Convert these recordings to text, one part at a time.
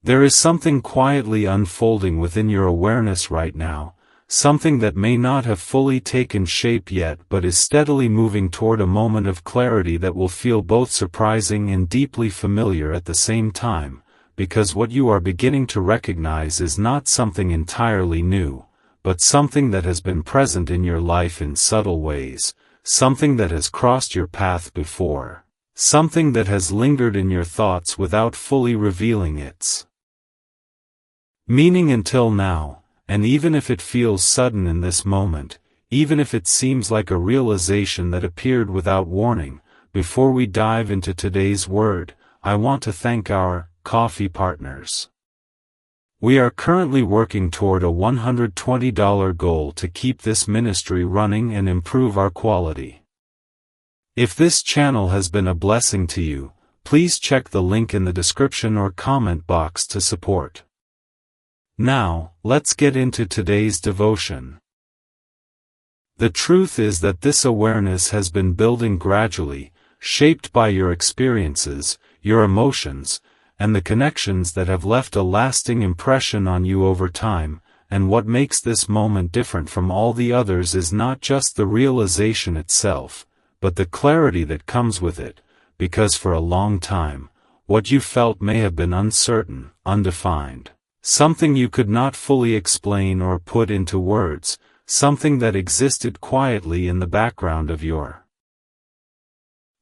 There is something quietly unfolding within your awareness right now, something that may not have fully taken shape yet but is steadily moving toward a moment of clarity that will feel both surprising and deeply familiar at the same time, because what you are beginning to recognize is not something entirely new, but something that has been present in your life in subtle ways, something that has crossed your path before, something that has lingered in your thoughts without fully revealing its meaning until now. And even if it feels sudden in this moment, even if it seems like a realization that appeared without warning, before we dive into today's word, I want to thank our coffee partners. We are currently working toward a $120 goal to keep this ministry running and improve our quality. If this channel has been a blessing to you, please check the link in the description or comment box to support. Now, let's get into today's devotion. The truth is that this awareness has been building gradually, shaped by your experiences, your emotions, and the connections that have left a lasting impression on you over time, and what makes this moment different from all the others is not just the realization itself, but the clarity that comes with it, because for a long time, what you felt may have been uncertain, undefined. Something you could not fully explain or put into words, something that existed quietly in the background of your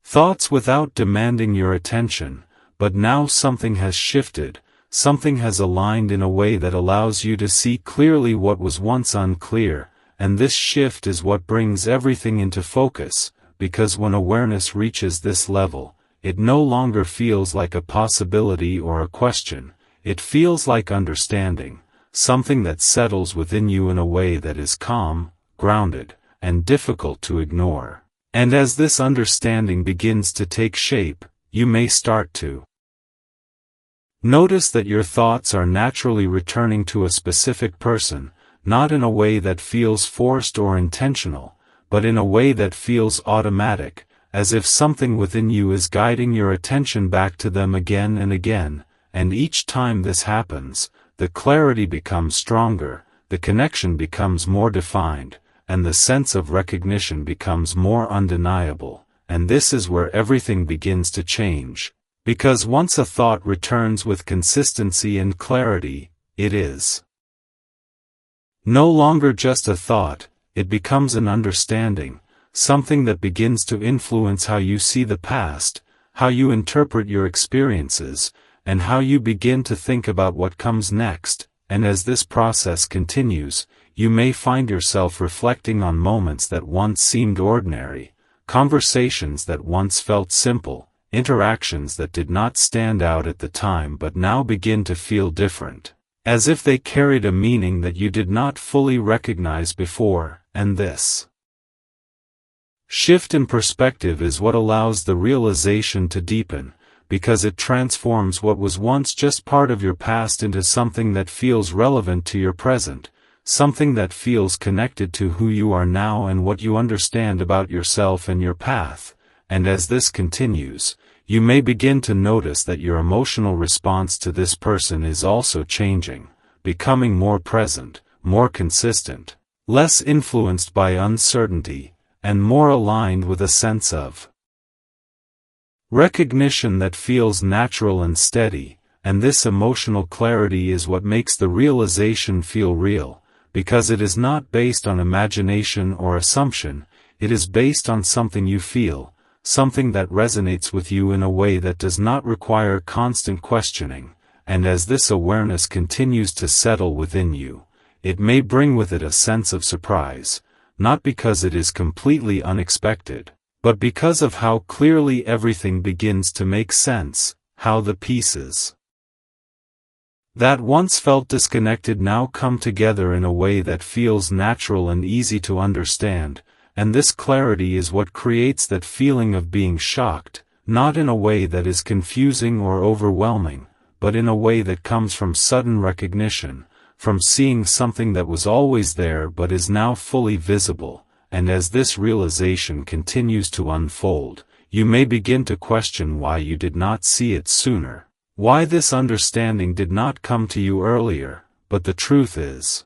thoughts without demanding your attention, but now something has shifted, something has aligned in a way that allows you to see clearly what was once unclear, and this shift is what brings everything into focus, because when awareness reaches this level, it no longer feels like a possibility or a question. It feels like understanding, something that settles within you in a way that is calm, grounded, and difficult to ignore. And as this understanding begins to take shape, you may start to notice that your thoughts are naturally returning to a specific person, not in a way that feels forced or intentional, but in a way that feels automatic, as if something within you is guiding your attention back to them again and again. And each time this happens, the clarity becomes stronger, the connection becomes more defined, and the sense of recognition becomes more undeniable, and this is where everything begins to change. Because once a thought returns with consistency and clarity, it is no longer just a thought, it becomes an understanding, something that begins to influence how you see the past, how you interpret your experiences, and how you begin to think about what comes next. And as this process continues, you may find yourself reflecting on moments that once seemed ordinary, conversations that once felt simple, interactions that did not stand out at the time but now begin to feel different, as if they carried a meaning that you did not fully recognize before. And this shift in perspective is what allows the realization to deepen, because it transforms what was once just part of your past into something that feels relevant to your present, something that feels connected to who you are now and what you understand about yourself and your path. And as this continues, you may begin to notice that your emotional response to this person is also changing, becoming more present, more consistent, less influenced by uncertainty, and more aligned with a sense of recognition that feels natural and steady. And this emotional clarity is what makes the realization feel real, because it is not based on imagination or assumption, it is based on something you feel, something that resonates with you in a way that does not require constant questioning. And as this awareness continues to settle within you, it may bring with it a sense of surprise, not because it is completely unexpected, but because of how clearly everything begins to make sense, how the pieces that once felt disconnected now come together in a way that feels natural and easy to understand. And this clarity is what creates that feeling of being shocked, not in a way that is confusing or overwhelming, but in a way that comes from sudden recognition, from seeing something that was always there but is now fully visible. And as this realization continues to unfold, you may begin to question why you did not see it sooner, why this understanding did not come to you earlier, but the truth is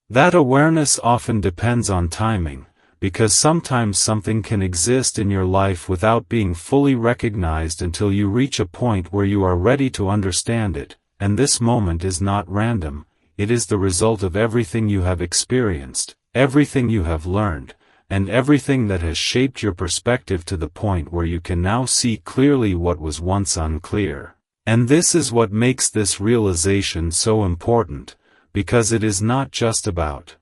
that awareness often depends on timing, because sometimes something can exist in your life without being fully recognized until you reach a point where you are ready to understand it, and this moment is not random, it is the result of everything you have experienced, everything you have learned, and everything that has shaped your perspective to the point where you can now see clearly what was once unclear. And this is what makes this realization so important, because it is not just about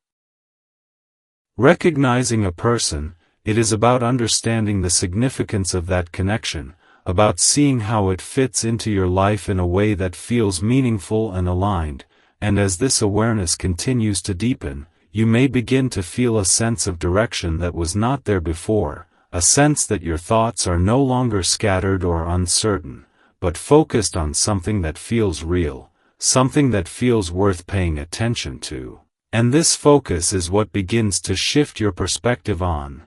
recognizing a person, it is about understanding the significance of that connection, about seeing how it fits into your life in a way that feels meaningful and aligned, and as this awareness continues to deepen, you may begin to feel a sense of direction that was not there before, a sense that your thoughts are no longer scattered or uncertain, but focused on something that feels real, something that feels worth paying attention to. And this focus is what begins to shift your perspective on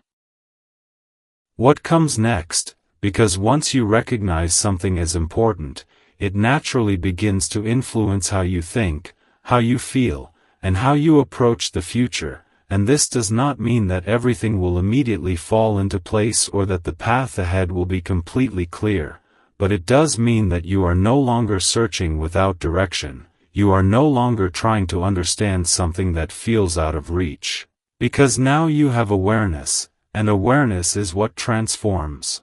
what comes next, because once you recognize something as important, it naturally begins to influence how you think, how you feel, and how you approach the future, and this does not mean that everything will immediately fall into place or that the path ahead will be completely clear, but it does mean that you are no longer searching without direction, you are no longer trying to understand something that feels out of reach, because now you have awareness, and awareness is what transforms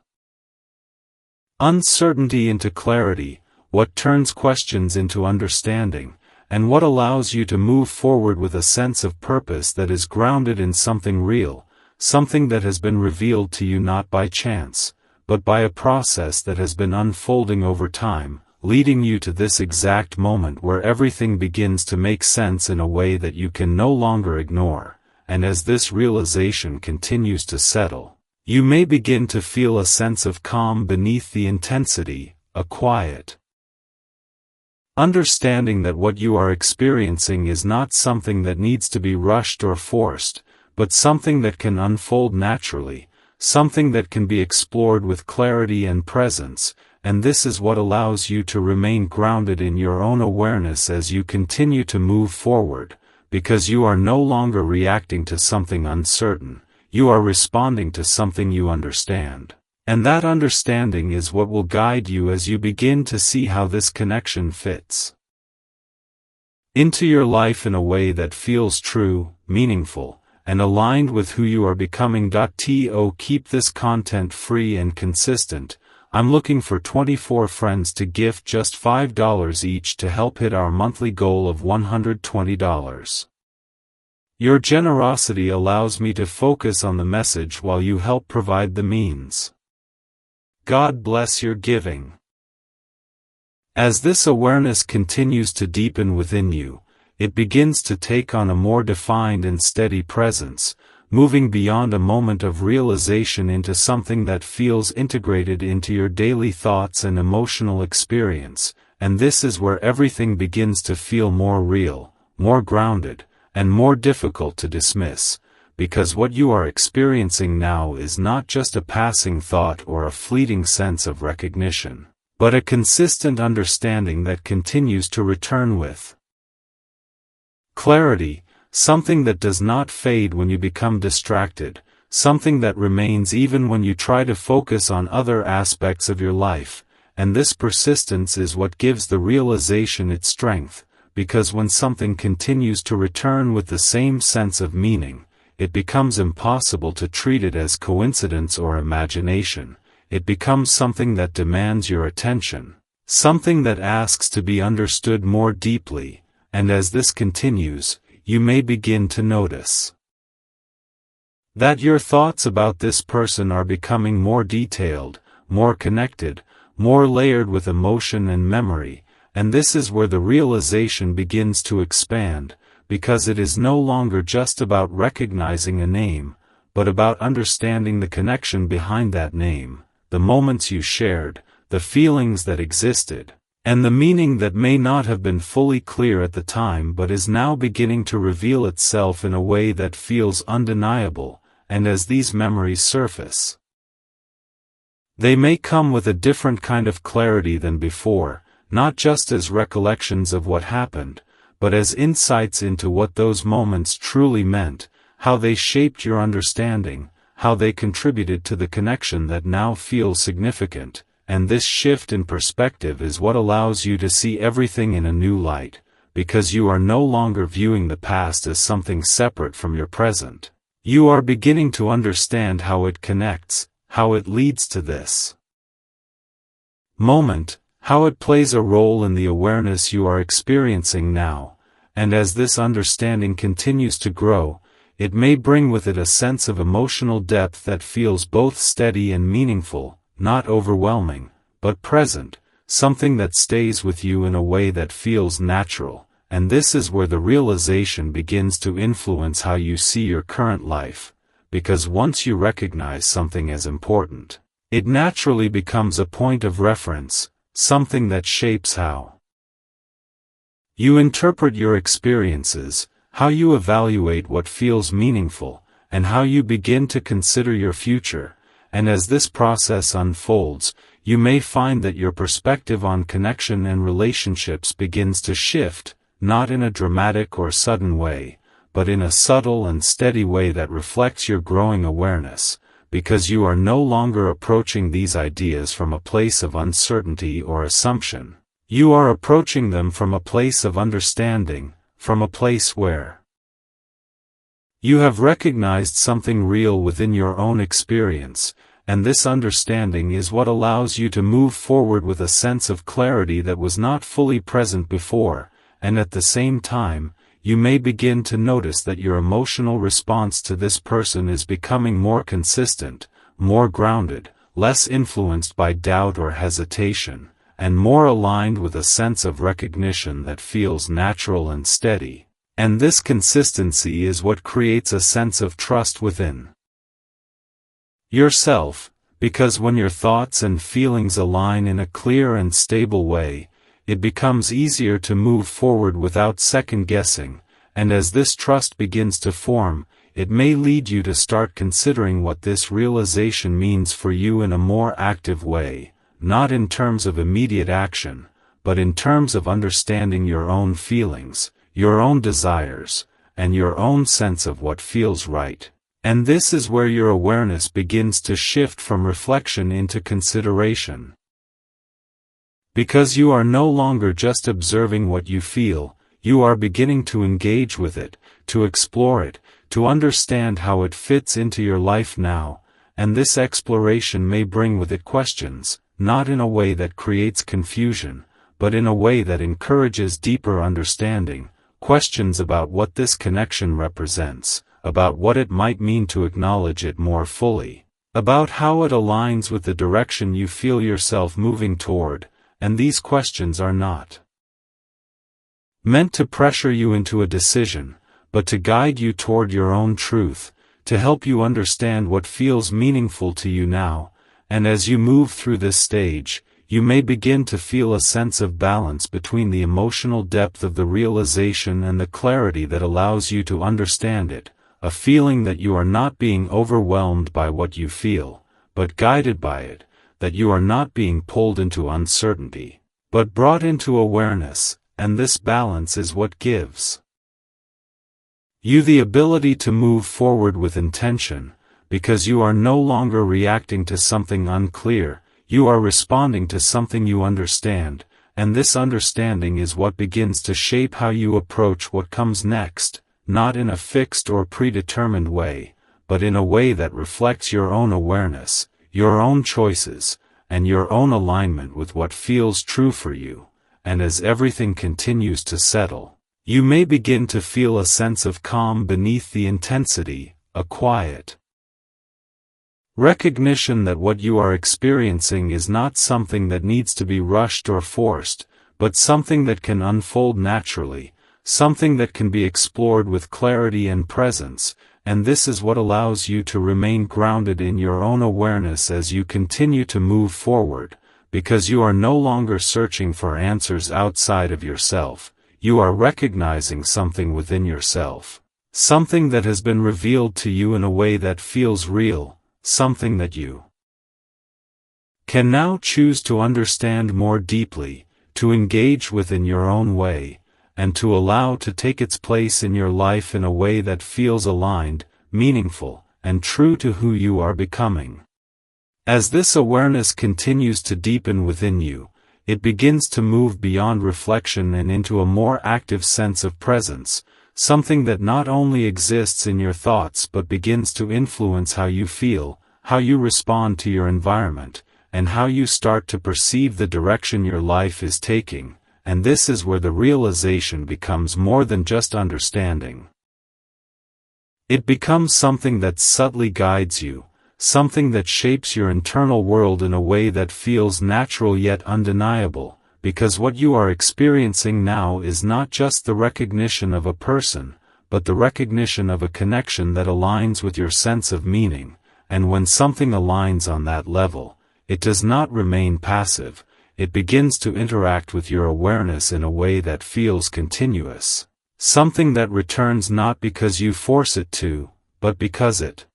uncertainty into clarity, what turns questions into understanding, and what allows you to move forward with a sense of purpose that is grounded in something real, something that has been revealed to you not by chance, but by a process that has been unfolding over time, leading you to this exact moment where everything begins to make sense in a way that you can no longer ignore, and as this realization continues to settle, you may begin to feel a sense of calm beneath the intensity, a quiet understanding that what you are experiencing is not something that needs to be rushed or forced, but something that can unfold naturally, something that can be explored with clarity and presence, and this is what allows you to remain grounded in your own awareness as you continue to move forward, because you are no longer reacting to something uncertain, you are responding to something you understand. And that understanding is what will guide you as you begin to see how this connection fits into your life in a way that feels true, meaningful, and aligned with who you are becoming. To keep this content free and consistent, I'm looking for 24 friends to gift just $5 each to help hit our monthly goal of $120. Your generosity allows me to focus on the message while you help provide the means. God bless your giving. As this awareness continues to deepen within you, it begins to take on a more defined and steady presence, moving beyond a moment of realization into something that feels integrated into your daily thoughts and emotional experience, and this is where everything begins to feel more real, more grounded, and more difficult to dismiss, because what you are experiencing now is not just a passing thought or a fleeting sense of recognition, but a consistent understanding that continues to return with clarity, something that does not fade when you become distracted, something that remains even when you try to focus on other aspects of your life, and this persistence is what gives the realization its strength, because when something continues to return with the same sense of meaning, it becomes impossible to treat it as coincidence or imagination, it becomes something that demands your attention, something that asks to be understood more deeply, and as this continues, you may begin to notice that your thoughts about this person are becoming more detailed, more connected, more layered with emotion and memory, and this is where the realization begins to expand, because it is no longer just about recognizing a name, but about understanding the connection behind that name, the moments you shared, the feelings that existed, and the meaning that may not have been fully clear at the time but is now beginning to reveal itself in a way that feels undeniable, and as these memories surface, They may come with a different kind of clarity than before, not just as recollections of what happened, but as insights into what those moments truly meant, how they shaped your understanding, how they contributed to the connection that now feels significant, and this shift in perspective is what allows you to see everything in a new light, because you are no longer viewing the past as something separate from your present. You are beginning to understand how it connects, how it leads to this moment, how it plays a role in the awareness you are experiencing now, and as this understanding continues to grow, it may bring with it a sense of emotional depth that feels both steady and meaningful, not overwhelming, but present, something that stays with you in a way that feels natural, and this is where the realization begins to influence how you see your current life, because once you recognize something as important, it naturally becomes a point of reference, something that shapes how you interpret your experiences, how you evaluate what feels meaningful, and how you begin to consider your future, and as this process unfolds, you may find that your perspective on connection and relationships begins to shift, not in a dramatic or sudden way, but in a subtle and steady way that reflects your growing awareness, because you are no longer approaching these ideas from a place of uncertainty or assumption. You are approaching them from a place of understanding, from a place where you have recognized something real within your own experience, and this understanding is what allows you to move forward with a sense of clarity that was not fully present before, and at the same time, you may begin to notice that your emotional response to this person is becoming more consistent, more grounded, less influenced by doubt or hesitation, and more aligned with a sense of recognition that feels natural and steady. And this consistency is what creates a sense of trust within yourself, because when your thoughts and feelings align in a clear and stable way, it becomes easier to move forward without second-guessing, and as this trust begins to form, it may lead you to start considering what this realization means for you in a more active way, not in terms of immediate action, but in terms of understanding your own feelings, your own desires, and your own sense of what feels right. And this is where your awareness begins to shift from reflection into consideration. Because you are no longer just observing what you feel, you are beginning to engage with it, to explore it, to understand how it fits into your life now, and this exploration may bring with it questions, not in a way that creates confusion, but in a way that encourages deeper understanding, questions about what this connection represents, about what it might mean to acknowledge it more fully, about how it aligns with the direction you feel yourself moving toward, and these questions are not meant to pressure you into a decision, but to guide you toward your own truth, to help you understand what feels meaningful to you now, and as you move through this stage, you may begin to feel a sense of balance between the emotional depth of the realization and the clarity that allows you to understand it, a feeling that you are not being overwhelmed by what you feel, but guided by it, that you are not being pulled into uncertainty, but brought into awareness, and this balance is what gives you the ability to move forward with intention, because you are no longer reacting to something unclear, you are responding to something you understand, and this understanding is what begins to shape how you approach what comes next, not in a fixed or predetermined way, but in a way that reflects your own awareness, your own choices, and your own alignment with what feels true for you, and as everything continues to settle, you may begin to feel a sense of calm beneath the intensity, a quiet recognition that what you are experiencing is not something that needs to be rushed or forced, but something that can unfold naturally, something that can be explored with clarity and presence, and this is what allows you to remain grounded in your own awareness as you continue to move forward, because you are no longer searching for answers outside of yourself, you are recognizing something within yourself, something that has been revealed to you in a way that feels real, something that you can now choose to understand more deeply, to engage within your own way, and to allow to take its place in your life in a way that feels aligned, meaningful, and true to who you are becoming. As this awareness continues to deepen within you, it begins to move beyond reflection and into a more active sense of presence, something that not only exists in your thoughts but begins to influence how you feel, how you respond to your environment, and how you start to perceive the direction your life is taking, and this is where the realization becomes more than just understanding. It becomes something that subtly guides you, something that shapes your internal world in a way that feels natural yet undeniable, because what you are experiencing now is not just the recognition of a person, but the recognition of a connection that aligns with your sense of meaning, and when something aligns on that level, it does not remain passive, it begins to interact with your awareness in a way that feels continuous, something that returns not because you force it to, but because it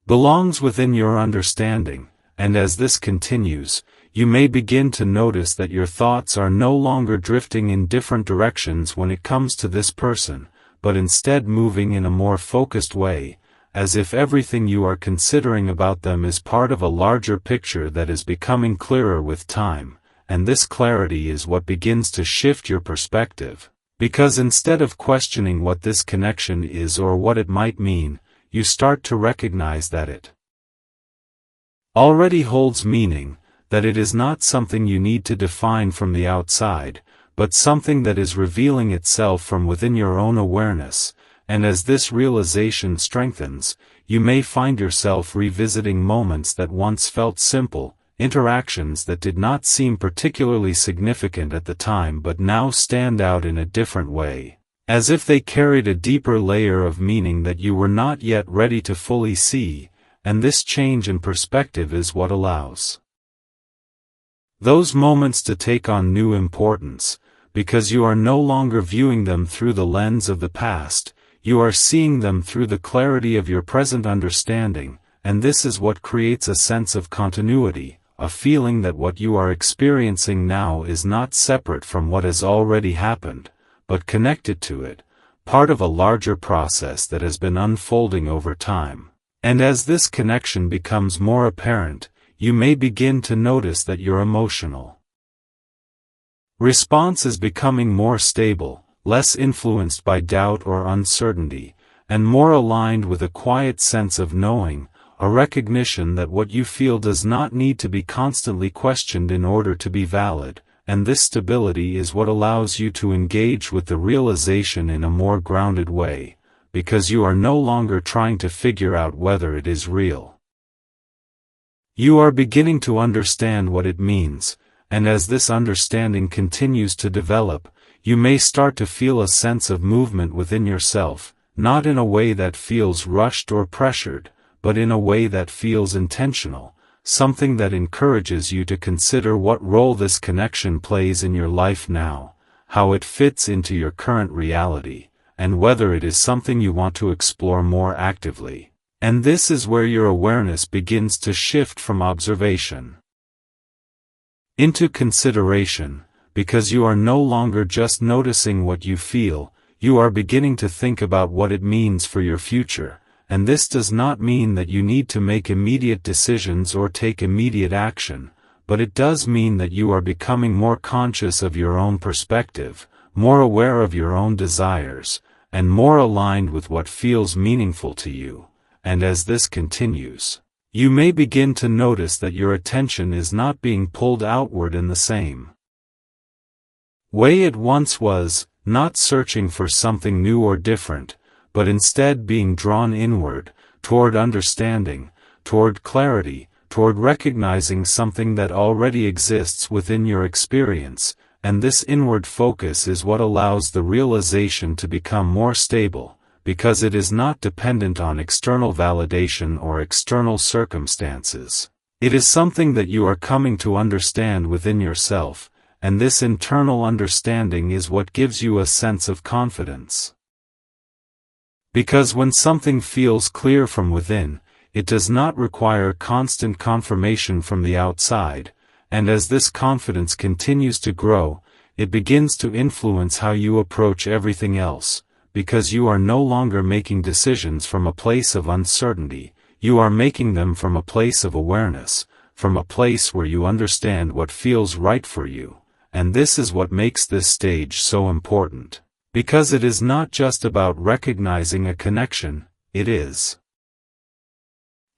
belongs within your understanding, and as this continues, you may begin to notice that your thoughts are no longer drifting in different directions when it comes to this person, but instead moving in a more focused way, as if everything you are considering about them is part of a larger picture that is becoming clearer with time, and this clarity is what begins to shift your perspective, because instead of questioning what this connection is or what it might mean, you start to recognize that it already holds meaning, that it is not something you need to define from the outside, but something that is revealing itself from within your own awareness, and as this realization strengthens, you may find yourself revisiting moments that once felt simple, interactions that did not seem particularly significant at the time but now stand out in a different way, as if they carried a deeper layer of meaning that you were not yet ready to fully see, and this change in perspective is what allows those moments to take on new importance, because you are no longer viewing them through the lens of the past, you are seeing them through the clarity of your present understanding, and this is what creates a sense of continuity, a feeling that what you are experiencing now is not separate from what has already happened, but connected to it, part of a larger process that has been unfolding over time. And as this connection becomes more apparent, you may begin to notice that your emotional response is becoming more stable, less influenced by doubt or uncertainty, and more aligned with a quiet sense of knowing, a recognition that what you feel does not need to be constantly questioned in order to be valid, and this stability is what allows you to engage with the realization in a more grounded way, because you are no longer trying to figure out whether it is real. You are beginning to understand what it means, and as this understanding continues to develop, you may start to feel a sense of movement within yourself, not in a way that feels rushed or pressured, but in a way that feels intentional, something that encourages you to consider what role this connection plays in your life now, how it fits into your current reality, and whether it is something you want to explore more actively. And this is where your awareness begins to shift from observation into consideration, because you are no longer just noticing what you feel, you are beginning to think about what it means for your future, and this does not mean that you need to make immediate decisions or take immediate action, but it does mean that you are becoming more conscious of your own perspective, more aware of your own desires, and more aligned with what feels meaningful to you. And as this continues, you may begin to notice that your attention is not being pulled outward in the same way it once was, not searching for something new or different, but instead being drawn inward, toward understanding, toward clarity, toward recognizing something that already exists within your experience, and this inward focus is what allows the realization to become more stable, because it is not dependent on external validation or external circumstances. It is something that you are coming to understand within yourself, and this internal understanding is what gives you a sense of confidence. Because when something feels clear from within, it does not require constant confirmation from the outside, and as this confidence continues to grow, it begins to influence how you approach everything else, because you are no longer making decisions from a place of uncertainty, you are making them from a place of awareness, from a place where you understand what feels right for you, and this is what makes this stage so important. Because it is not just about recognizing a connection, it is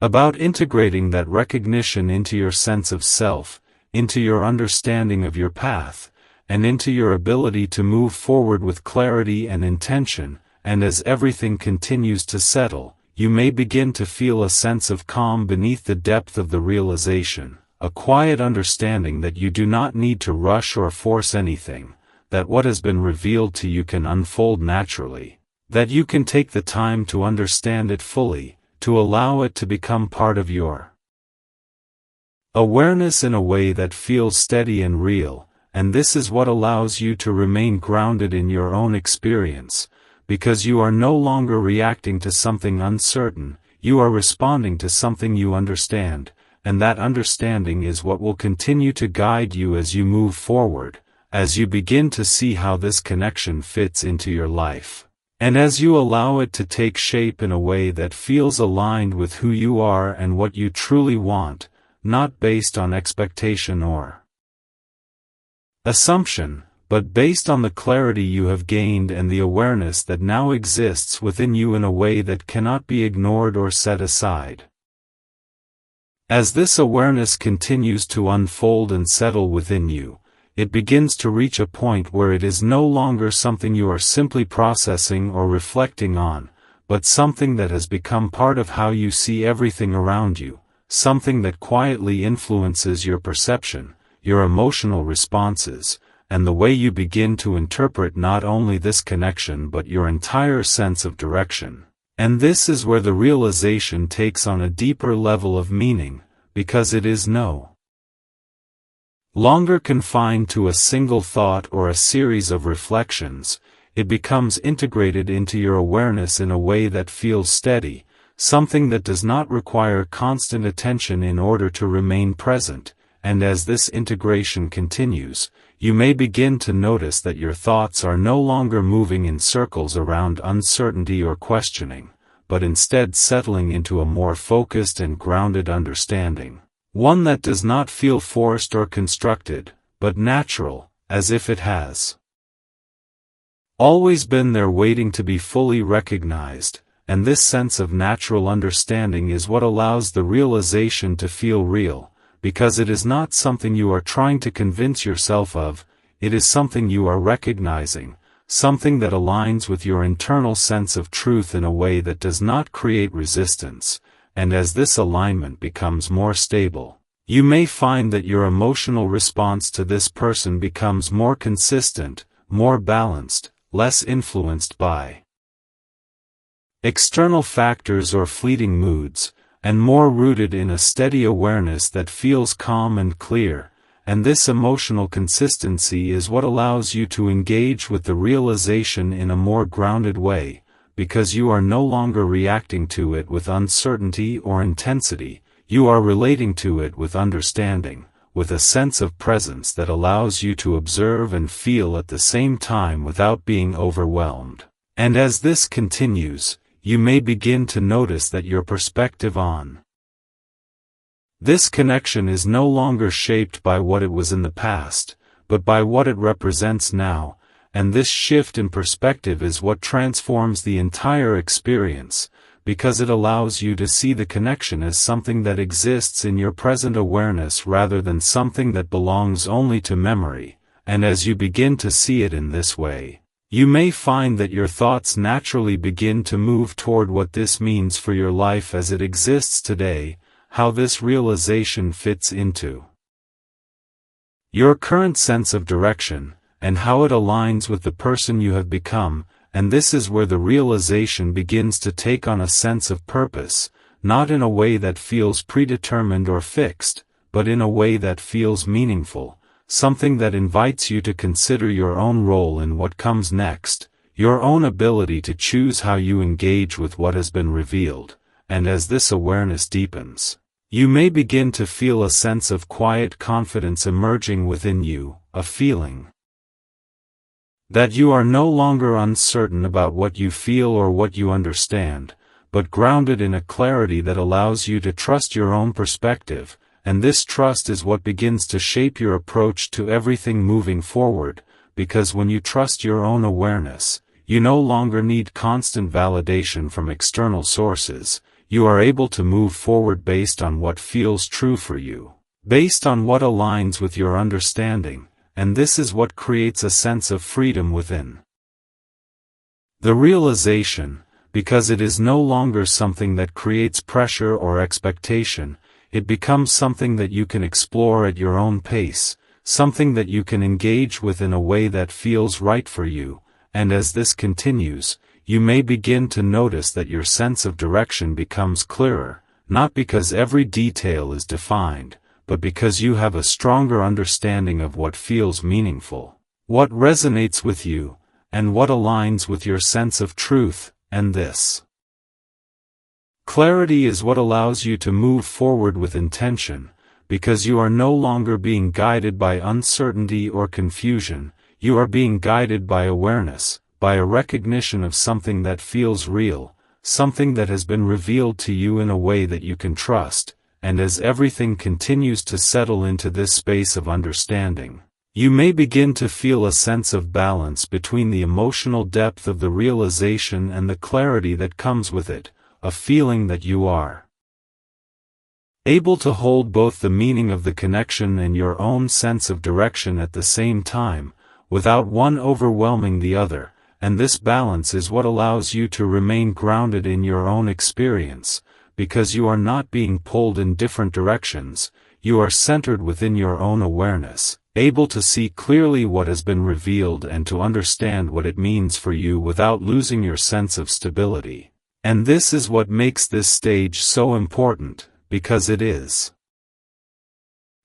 about integrating that recognition into your sense of self, into your understanding of your path, and into your ability to move forward with clarity and intention, and as everything continues to settle, you may begin to feel a sense of calm beneath the depth of the realization, a quiet understanding that you do not need to rush or force anything, that what has been revealed to you can unfold naturally, that you can take the time to understand it fully, to allow it to become part of your awareness in a way that feels steady and real, and this is what allows you to remain grounded in your own experience, because you are no longer reacting to something uncertain, you are responding to something you understand, and that understanding is what will continue to guide you as you move forward, as you begin to see how this connection fits into your life, and as you allow it to take shape in a way that feels aligned with who you are and what you truly want, not based on expectation or assumption, but based on the clarity you have gained and the awareness that now exists within you in a way that cannot be ignored or set aside. As this awareness continues to unfold and settle within you, it begins to reach a point where it is no longer something you are simply processing or reflecting on, but something that has become part of how you see everything around you, something that quietly influences your perception, your emotional responses, and the way you begin to interpret not only this connection but your entire sense of direction. And this is where the realization takes on a deeper level of meaning, because it is no longer confined to a single thought or a series of reflections, it becomes integrated into your awareness in a way that feels steady, something that does not require constant attention in order to remain present, and as this integration continues, you may begin to notice that your thoughts are no longer moving in circles around uncertainty or questioning, but instead settling into a more focused and grounded understanding, one that does not feel forced or constructed, but natural, as if it has always been there waiting to be fully recognized, and this sense of natural understanding is what allows the realization to feel real, because it is not something you are trying to convince yourself of, it is something you are recognizing, something that aligns with your internal sense of truth in a way that does not create resistance, and as this alignment becomes more stable, you may find that your emotional response to this person becomes more consistent, more balanced, less influenced by external factors or fleeting moods, and more rooted in a steady awareness that feels calm and clear, and this emotional consistency is what allows you to engage with the realization in a more grounded way, because you are no longer reacting to it with uncertainty or intensity, you are relating to it with understanding, with a sense of presence that allows you to observe and feel at the same time without being overwhelmed. And as this continues, you may begin to notice that your perspective on this connection is no longer shaped by what it was in the past, but by what it represents now, and this shift in perspective is what transforms the entire experience, because it allows you to see the connection as something that exists in your present awareness rather than something that belongs only to memory, and as you begin to see it in this way, you may find that your thoughts naturally begin to move toward what this means for your life as it exists today, how this realization fits into your current sense of direction, and how it aligns with the person you have become, and this is where the realization begins to take on a sense of purpose, not in a way that feels predetermined or fixed, but in a way that feels meaningful, something that invites you to consider your own role in what comes next, your own ability to choose how you engage with what has been revealed, and as this awareness deepens, you may begin to feel a sense of quiet confidence emerging within you, a feeling that you are no longer uncertain about what you feel or what you understand, but grounded in a clarity that allows you to trust your own perspective, and this trust is what begins to shape your approach to everything moving forward, because when you trust your own awareness, you no longer need constant validation from external sources. You are able to move forward based on what feels true for you, based on what aligns with your understanding, and this is what creates a sense of freedom within. The realization, because it is no longer something that creates pressure or expectation, it becomes something that you can explore at your own pace, something that you can engage with in a way that feels right for you, and as this continues, you may begin to notice that your sense of direction becomes clearer, not because every detail is defined, but because you have a stronger understanding of what feels meaningful, what resonates with you, and what aligns with your sense of truth, and this clarity is what allows you to move forward with intention, because you are no longer being guided by uncertainty or confusion, you are being guided by awareness, by a recognition of something that feels real, something that has been revealed to you in a way that you can trust, and as everything continues to settle into this space of understanding, you may begin to feel a sense of balance between the emotional depth of the realization and the clarity that comes with it, a feeling that you are able to hold both the meaning of the connection and your own sense of direction at the same time, without one overwhelming the other. And this balance is what allows you to remain grounded in your own experience, because you are not being pulled in different directions, you are centered within your own awareness, able to see clearly what has been revealed and to understand what it means for you without losing your sense of stability. And this is what makes this stage so important, because it is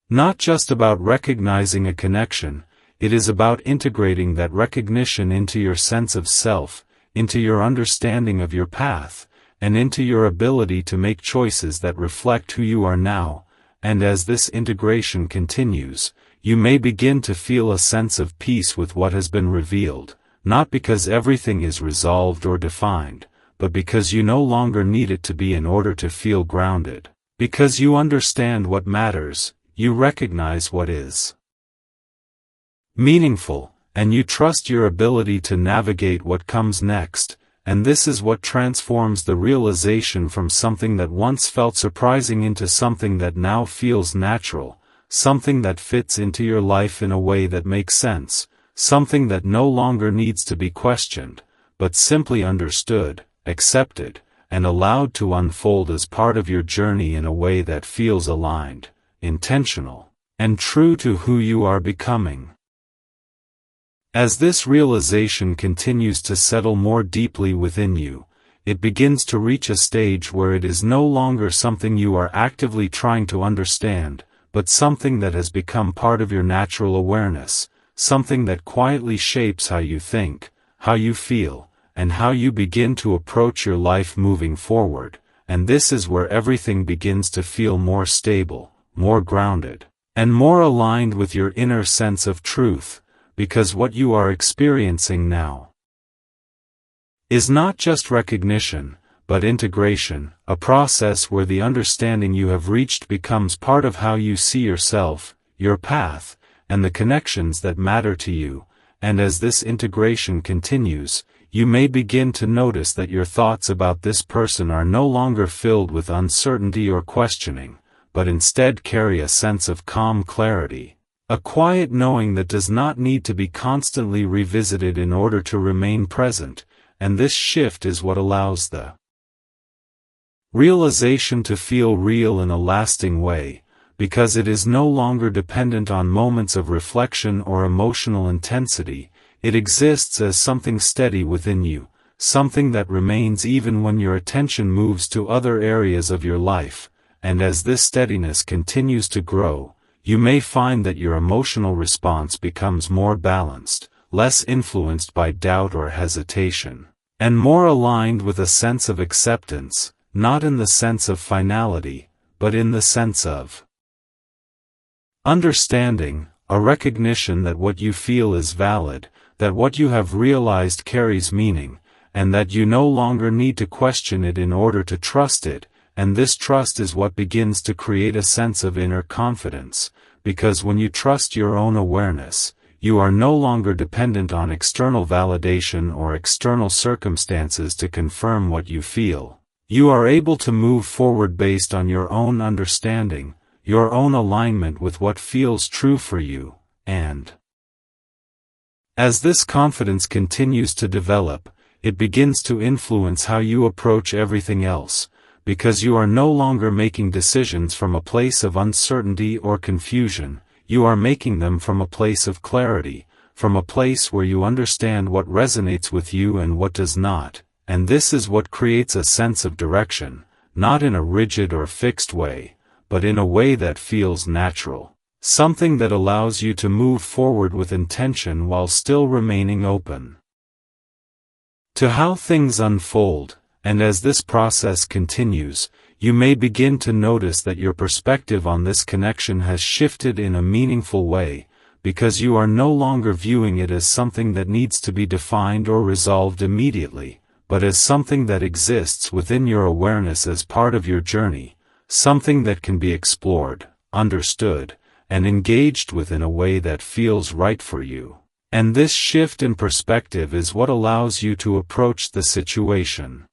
not just about recognizing a connection, it is about integrating that recognition into your sense of self, into your understanding of your path, and into your ability to make choices that reflect who you are now, and as this integration continues, you may begin to feel a sense of peace with what has been revealed, not because everything is resolved or defined, but because you no longer need it to be in order to feel grounded, because you understand what matters, you recognize what is meaningful, and you trust your ability to navigate what comes next, and this is what transforms the realization from something that once felt surprising into something that now feels natural, something that fits into your life in a way that makes sense, something that no longer needs to be questioned, but simply understood, accepted, and allowed to unfold as part of your journey in a way that feels aligned, intentional, and true to who you are becoming. As this realization continues to settle more deeply within you, it begins to reach a stage where it is no longer something you are actively trying to understand, but something that has become part of your natural awareness, something that quietly shapes how you think, how you feel, and how you begin to approach your life moving forward, and this is where everything begins to feel more stable, more grounded, and more aligned with your inner sense of truth. Because what you are experiencing now is not just recognition, but integration, a process where the understanding you have reached becomes part of how you see yourself, your path, and the connections that matter to you, and as this integration continues, you may begin to notice that your thoughts about this person are no longer filled with uncertainty or questioning, but instead carry a sense of calm clarity. A quiet knowing that does not need to be constantly revisited in order to remain present, and this shift is what allows the realization to feel real in a lasting way, because it is no longer dependent on moments of reflection or emotional intensity, it exists as something steady within you, something that remains even when your attention moves to other areas of your life, and as this steadiness continues to grow, you may find that your emotional response becomes more balanced, less influenced by doubt or hesitation, and more aligned with a sense of acceptance, not in the sense of finality, but in the sense of understanding, a recognition that what you feel is valid, that what you have realized carries meaning, and that you no longer need to question it in order to trust it, and this trust is what begins to create a sense of inner confidence, because when you trust your own awareness, you are no longer dependent on external validation or external circumstances to confirm what you feel. You are able to move forward based on your own understanding, your own alignment with what feels true for you, and as this confidence continues to develop, it begins to influence how you approach everything else, because you are no longer making decisions from a place of uncertainty or confusion, you are making them from a place of clarity, from a place where you understand what resonates with you and what does not, and this is what creates a sense of direction, not in a rigid or fixed way, but in a way that feels natural, something that allows you to move forward with intention while still remaining open to how things unfold. And as this process continues, you may begin to notice that your perspective on this connection has shifted in a meaningful way, because you are no longer viewing it as something that needs to be defined or resolved immediately, but as something that exists within your awareness as part of your journey, something that can be explored, understood, and engaged with in a way that feels right for you. And this shift in perspective is what allows you to approach the situation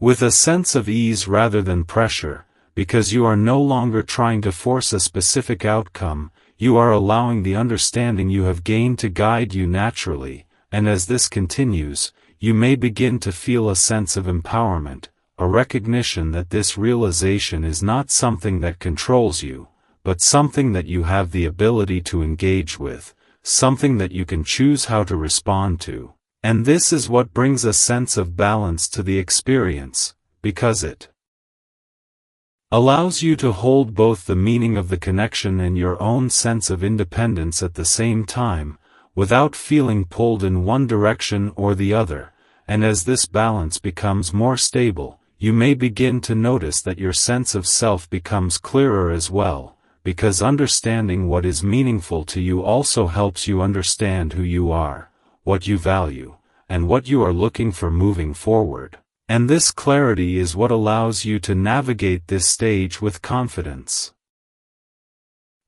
with a sense of ease rather than pressure, because you are no longer trying to force a specific outcome, you are allowing the understanding you have gained to guide you naturally, and as this continues, you may begin to feel a sense of empowerment, a recognition that this realization is not something that controls you, but something that you have the ability to engage with, something that you can choose how to respond to. And this is what brings a sense of balance to the experience, because it allows you to hold both the meaning of the connection and your own sense of independence at the same time, without feeling pulled in one direction or the other. And as this balance becomes more stable, you may begin to notice that your sense of self becomes clearer as well, because understanding what is meaningful to you also helps you understand who you are, what you value, and what you are looking for moving forward. And this clarity is what allows you to navigate this stage with confidence.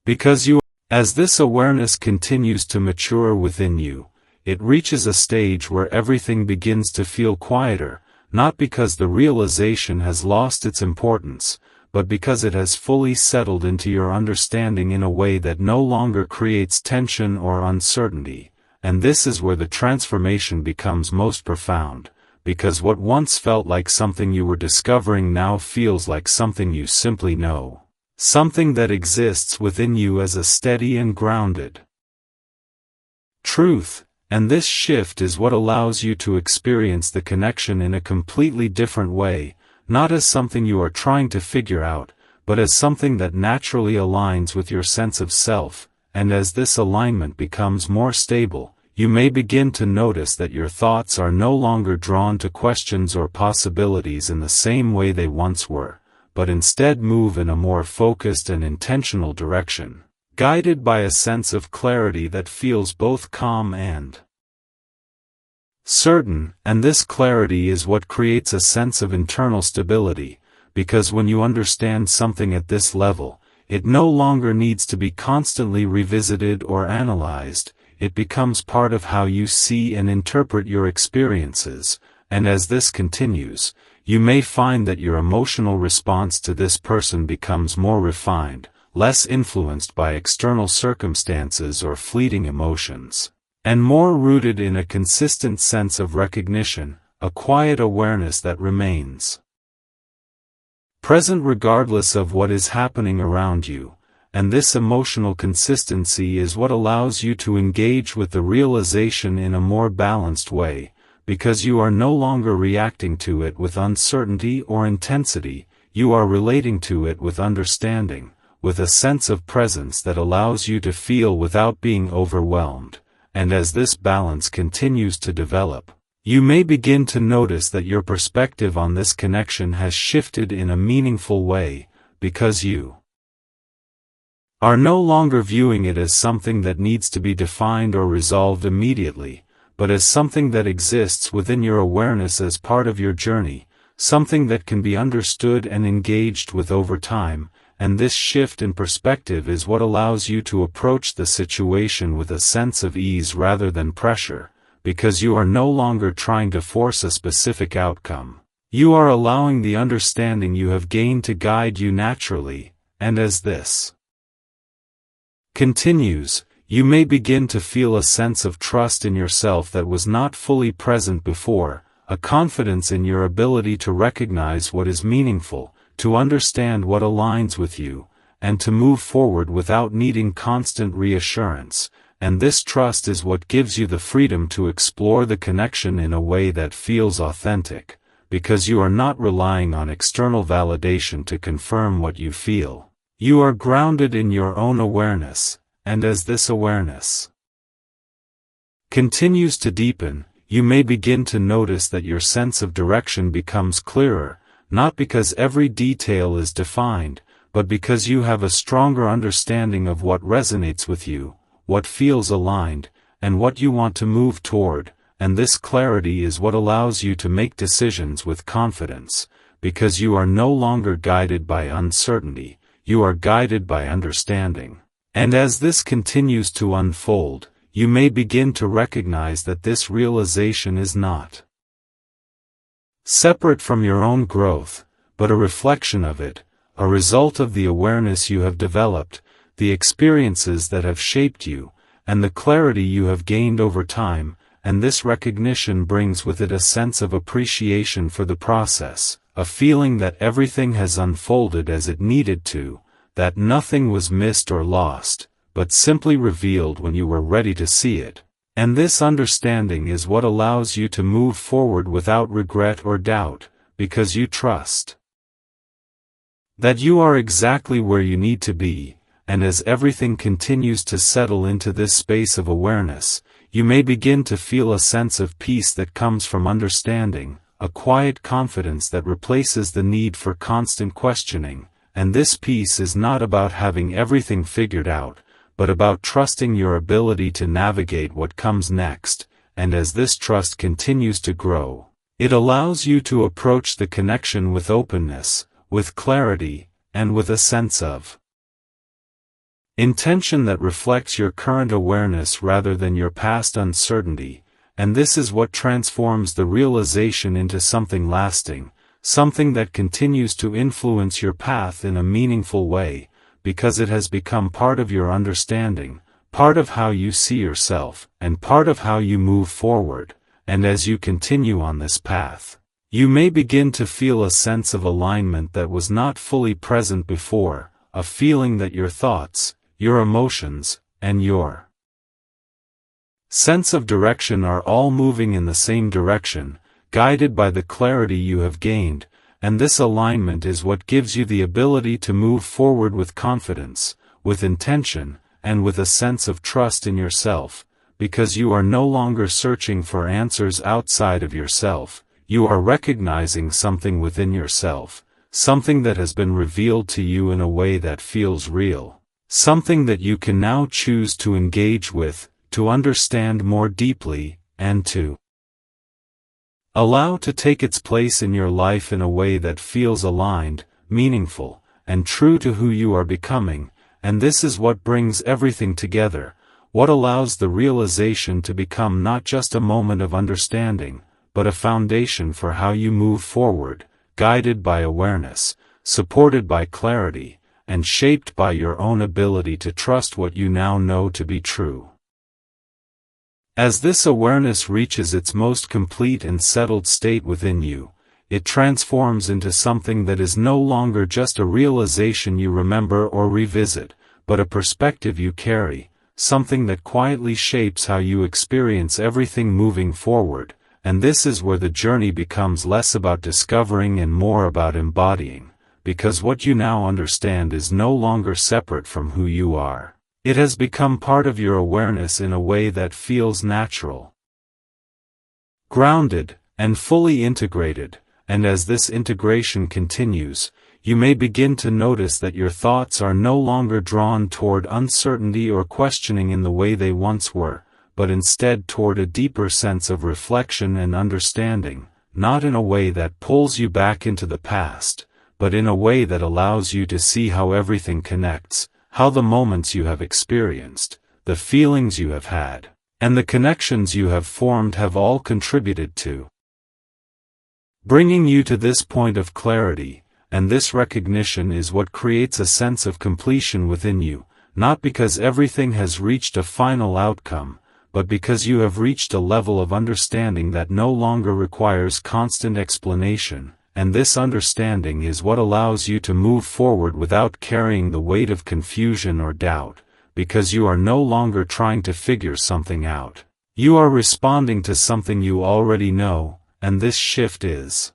Because as this awareness continues to mature within you, it reaches a stage where everything begins to feel quieter, not because the realization has lost its importance, but because it has fully settled into your understanding in a way that no longer creates tension or uncertainty. And this is where the transformation becomes most profound, because what once felt like something you were discovering now feels like something you simply know, something that exists within you as a steady and grounded truth. And this shift is what allows you to experience the connection in a completely different way, not as something you are trying to figure out, but as something that naturally aligns with your sense of self. And as this alignment becomes more stable, you may begin to notice that your thoughts are no longer drawn to questions or possibilities in the same way they once were, but instead move in a more focused and intentional direction, guided by a sense of clarity that feels both calm and certain. And this clarity is what creates a sense of internal stability, because when you understand something at this level, it no longer needs to be constantly revisited or analyzed. It becomes part of how you see and interpret your experiences, and as this continues, you may find that your emotional response to this person becomes more refined, less influenced by external circumstances or fleeting emotions, and more rooted in a consistent sense of recognition, a quiet awareness that remains present regardless of what is happening around you. And this emotional consistency is what allows you to engage with the realization in a more balanced way, because you are no longer reacting to it with uncertainty or intensity, you are relating to it with understanding, with a sense of presence that allows you to feel without being overwhelmed. And as this balance continues to develop, You may begin to notice that your perspective on this connection has shifted in a meaningful way, because you are no longer viewing it as something that needs to be defined or resolved immediately, but as something that exists within your awareness as part of your journey, something that can be understood and engaged with over time, and this shift in perspective is what allows you to approach the situation with a sense of ease rather than pressure, because you are no longer trying to force a specific outcome. You are allowing the understanding you have gained to guide you naturally, and as this continues, you may begin to feel a sense of trust in yourself that was not fully present before, a confidence in your ability to recognize what is meaningful, to understand what aligns with you, and to move forward without needing constant reassurance, and this trust is what gives you the freedom to explore the connection in a way that feels authentic, because you are not relying on external validation to confirm what you feel. You are grounded in your own awareness, and as this awareness continues to deepen, you may begin to notice that your sense of direction becomes clearer, not because every detail is defined, but because you have a stronger understanding of what resonates with you, what feels aligned, and what you want to move toward, and this clarity is what allows you to make decisions with confidence, because you are no longer guided by uncertainty, you are guided by understanding. And as this continues to unfold, you may begin to recognize that this realization is not separate from your own growth, but a reflection of it, a result of the awareness you have developed, the experiences that have shaped you, and the clarity you have gained over time, and this recognition brings with it a sense of appreciation for the process, a feeling that everything has unfolded as it needed to, that nothing was missed or lost, but simply revealed when you were ready to see it. And this understanding is what allows you to move forward without regret or doubt, because you trust that you are exactly where you need to be, and as everything continues to settle into this space of awareness, you may begin to feel a sense of peace that comes from understanding, a quiet confidence that replaces the need for constant questioning, and this peace is not about having everything figured out, but about trusting your ability to navigate what comes next, and as this trust continues to grow, it allows you to approach the connection with openness, with clarity, and with a sense of intention that reflects your current awareness rather than your past uncertainty, and this is what transforms the realization into something lasting, something that continues to influence your path in a meaningful way, because it has become part of your understanding, part of how you see yourself, and part of how you move forward, and as you continue on this path, you may begin to feel a sense of alignment that was not fully present before, a feeling that your thoughts, your emotions, and your sense of direction are all moving in the same direction, guided by the clarity you have gained, and this alignment is what gives you the ability to move forward with confidence, with intention, and with a sense of trust in yourself, because you are no longer searching for answers outside of yourself, you are recognizing something within yourself, something that has been revealed to you in a way that feels real, something that you can now choose to engage with, to understand more deeply, and to allow to take its place in your life in a way that feels aligned, meaningful, and true to who you are becoming, and this is what brings everything together, what allows the realization to become not just a moment of understanding, but a foundation for how you move forward, guided by awareness, supported by clarity, and shaped by your own ability to trust what you now know to be true. As this awareness reaches its most complete and settled state within you, it transforms into something that is no longer just a realization you remember or revisit, but a perspective you carry, something that quietly shapes how you experience everything moving forward, and this is where the journey becomes less about discovering and more about embodying, because what you now understand is no longer separate from who you are. It has become part of your awareness in a way that feels natural. grounded, and fully integrated, and as this integration continues, you may begin to notice that your thoughts are no longer drawn toward uncertainty or questioning in the way they once were, but instead toward a deeper sense of reflection and understanding, not in a way that pulls you back into the past, but in a way that allows you to see how everything connects, how the moments you have experienced, the feelings you have had, and the connections you have formed have all contributed to bringing you to this point of clarity, and this recognition is what creates a sense of completion within you, not because everything has reached a final outcome, but because you have reached a level of understanding that no longer requires constant explanation, and this understanding is what allows you to move forward without carrying the weight of confusion or doubt, because you are no longer trying to figure something out. You are responding to something you already know, and this shift is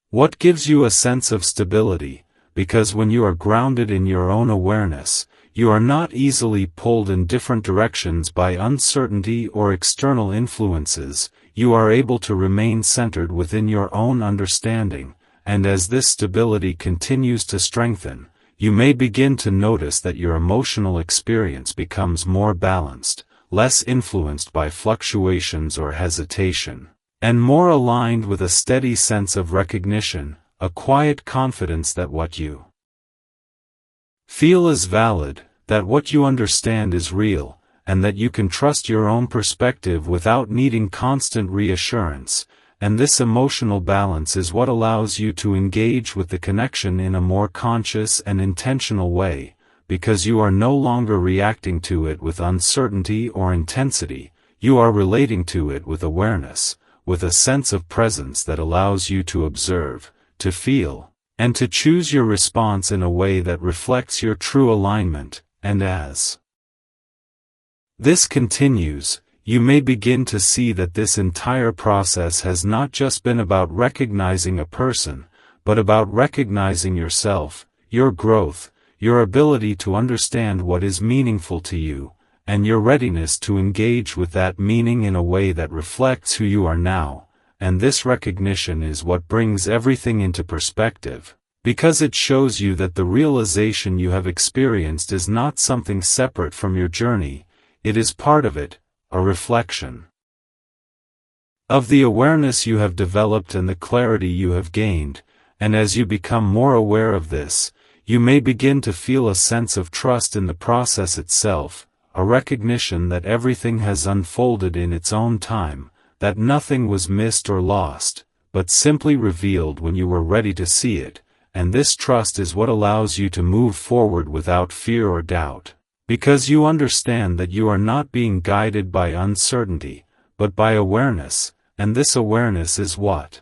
what gives you a sense of stability, because when you are grounded in your own awareness, you are not easily pulled in different directions by uncertainty or external influences. You are able to remain centered within your own understanding, and as this stability continues to strengthen, you may begin to notice that your emotional experience becomes more balanced, less influenced by fluctuations or hesitation, and more aligned with a steady sense of recognition, a quiet confidence that what you feel is valid, that what you understand is real, and that you can trust your own perspective without needing constant reassurance, and this emotional balance is what allows you to engage with the connection in a more conscious and intentional way, because you are no longer reacting to it with uncertainty or intensity, you are relating to it with awareness, with a sense of presence that allows you to observe, to feel, and to choose your response in a way that reflects your true alignment, and as this continues, you may begin to see that this entire process has not just been about recognizing a person, but about recognizing yourself, your growth, your ability to understand what is meaningful to you, and your readiness to engage with that meaning in a way that reflects who you are now, and this recognition is what brings everything into perspective, because it shows you that the realization you have experienced is not something separate from your journey, it is part of it, a reflection of the awareness you have developed and the clarity you have gained, and as you become more aware of this, you may begin to feel a sense of trust in the process itself, a recognition that everything has unfolded in its own time, that nothing was missed or lost, but simply revealed when you were ready to see it, and this trust is what allows you to move forward without fear or doubt, because you understand that you are not being guided by uncertainty, but by awareness, and this awareness is what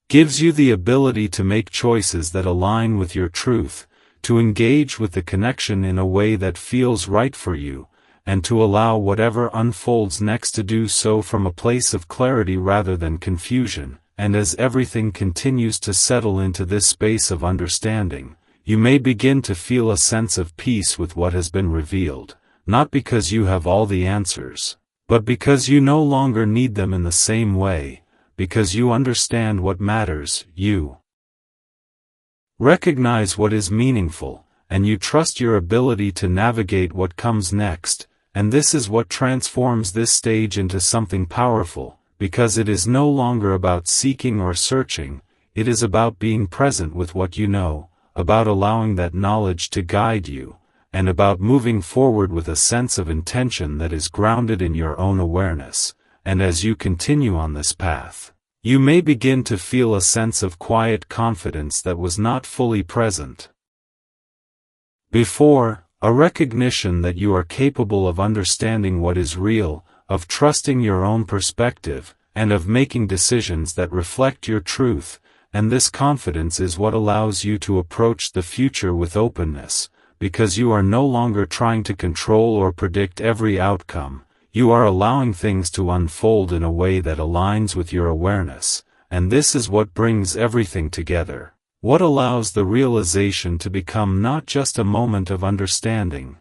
gives you the ability to make choices that align with your truth, to engage with the connection in a way that feels right for you, and to allow whatever unfolds next to do so from a place of clarity rather than confusion, and as everything continues to settle into this space of understanding, you may begin to feel a sense of peace with what has been revealed, not because you have all the answers, but because you no longer need them in the same way, because you understand what matters, you recognize what is meaningful, and you trust your ability to navigate what comes next, and this is what transforms this stage into something powerful, because it is no longer about seeking or searching, it is about being present with what you know, about allowing that knowledge to guide you, and about moving forward with a sense of intention that is grounded in your own awareness, and as you continue on this path, you may begin to feel a sense of quiet confidence that was not fully present before, a recognition that you are capable of understanding what is real, of trusting your own perspective, and of making decisions that reflect your truth, and this confidence is what allows you to approach the future with openness, because you are no longer trying to control or predict every outcome, you are allowing things to unfold in a way that aligns with your awareness, and this is what brings everything together, what allows the realization to become not just a moment of understanding,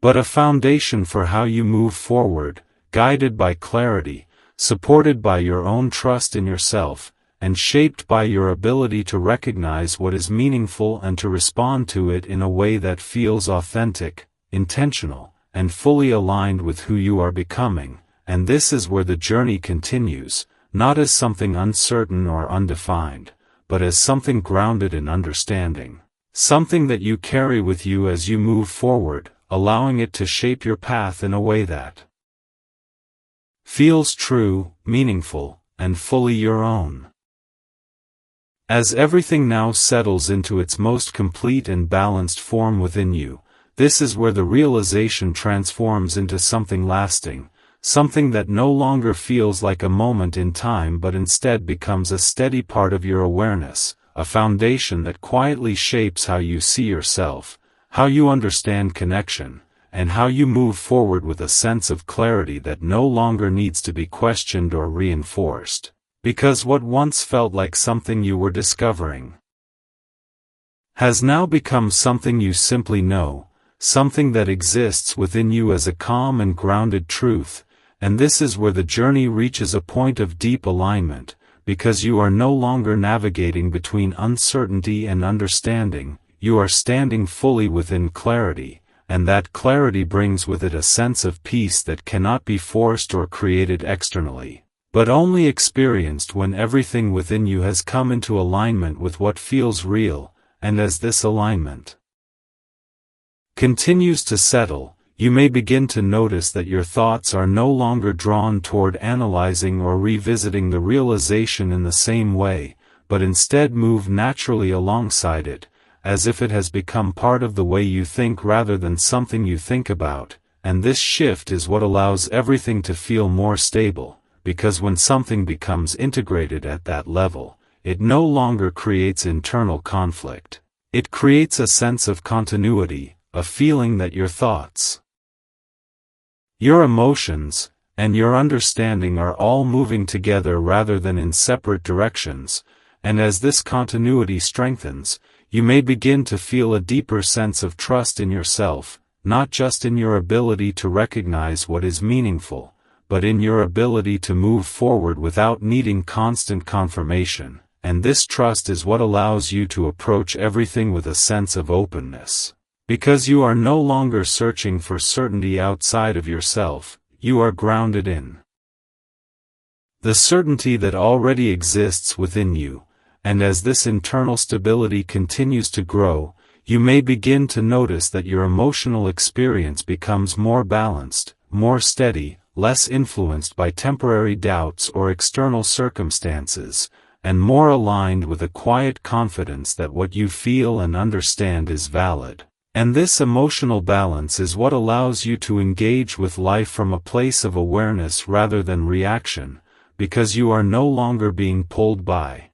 but a foundation for how you move forward, guided by clarity, supported by your own trust in yourself, and shaped by your ability to recognize what is meaningful and to respond to it in a way that feels authentic, intentional, and fully aligned with who you are becoming. And this is where the journey continues, not as something uncertain or undefined, but as something grounded in understanding. Something that you carry with you as you move forward, allowing it to shape your path in a way that feels true, meaningful, and fully your own. As everything now settles into its most complete and balanced form within you, this is where the realization transforms into something lasting, something that no longer feels like a moment in time but instead becomes a steady part of your awareness, a foundation that quietly shapes how you see yourself, how you understand connection, and how you move forward with a sense of clarity that no longer needs to be questioned or reinforced. Because what once felt like something you were discovering has now become something you simply know, something that exists within you as a calm and grounded truth. And this is where the journey reaches a point of deep alignment, because you are no longer navigating between uncertainty and understanding, you are standing fully within clarity, and that clarity brings with it a sense of peace that cannot be forced or created externally, but only experienced when everything within you has come into alignment with what feels real. And as this alignment continues to settle, you may begin to notice that your thoughts are no longer drawn toward analyzing or revisiting the realization in the same way, but instead move naturally alongside it, as if it has become part of the way you think rather than something you think about. And this shift is what allows everything to feel more stable, because when something becomes integrated at that level, it no longer creates internal conflict. It creates a sense of continuity, a feeling that your thoughts, your emotions, and your understanding are all moving together rather than in separate directions. And as this continuity strengthens, you may begin to feel a deeper sense of trust in yourself, not just in your ability to recognize what is meaningful, but in your ability to move forward without needing constant confirmation. And this trust is what allows you to approach everything with a sense of openness. Because you are no longer searching for certainty outside of yourself, you are grounded in the certainty that already exists within you. And as this internal stability continues to grow, you may begin to notice that your emotional experience becomes more balanced, more steady, less influenced by temporary doubts or external circumstances, and more aligned with a quiet confidence that what you feel and understand is valid. And this emotional balance is what allows you to engage with life from a place of awareness rather than reaction, because you are no longer being pulled by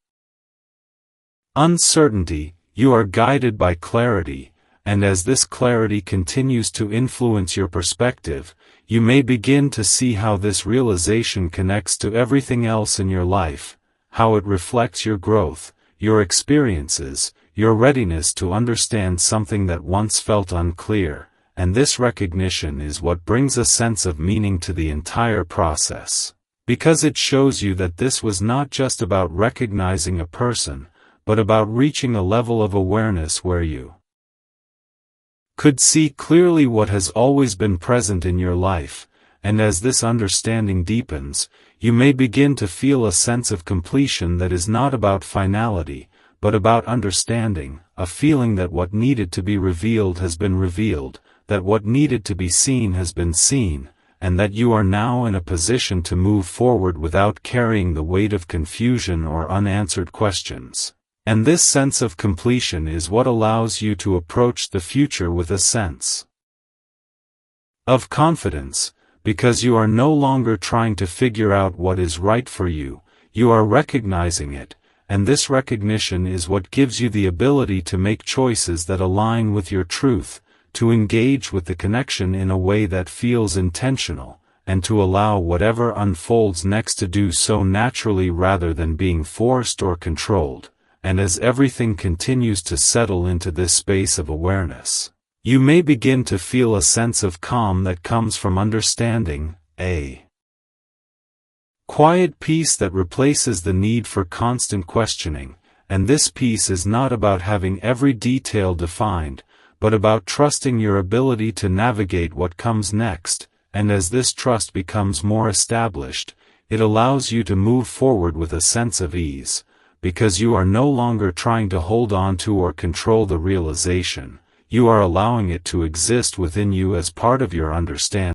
uncertainty, you are guided by clarity. And as this clarity continues to influence your perspective, you may begin to see how this realization connects to everything else in your life, how it reflects your growth, your experiences, your readiness to understand something that once felt unclear. And this recognition is what brings a sense of meaning to the entire process, because it shows you that this was not just about recognizing a person, but about reaching a level of awareness where you could see clearly what has always been present in your life. And as this understanding deepens, you may begin to feel a sense of completion that is not about finality, but about understanding, a feeling that what needed to be revealed has been revealed, that what needed to be seen has been seen, and that you are now in a position to move forward without carrying the weight of confusion or unanswered questions. And this sense of completion is what allows you to approach the future with a sense of confidence, because you are no longer trying to figure out what is right for you, you are recognizing it, and this recognition is what gives you the ability to make choices that align with your truth, to engage with the connection in a way that feels intentional, and to allow whatever unfolds next to do so naturally rather than being forced or controlled. And as everything continues to settle into this space of awareness, you may begin to feel a sense of calm that comes from understanding, Quiet peace that replaces the need for constant questioning, and this peace is not about having every detail defined, but about trusting your ability to navigate what comes next, and as this trust becomes more established, it allows you to move forward with a sense of ease, because you are no longer trying to hold on to or control the realization, you are allowing it to exist within you as part of your understanding.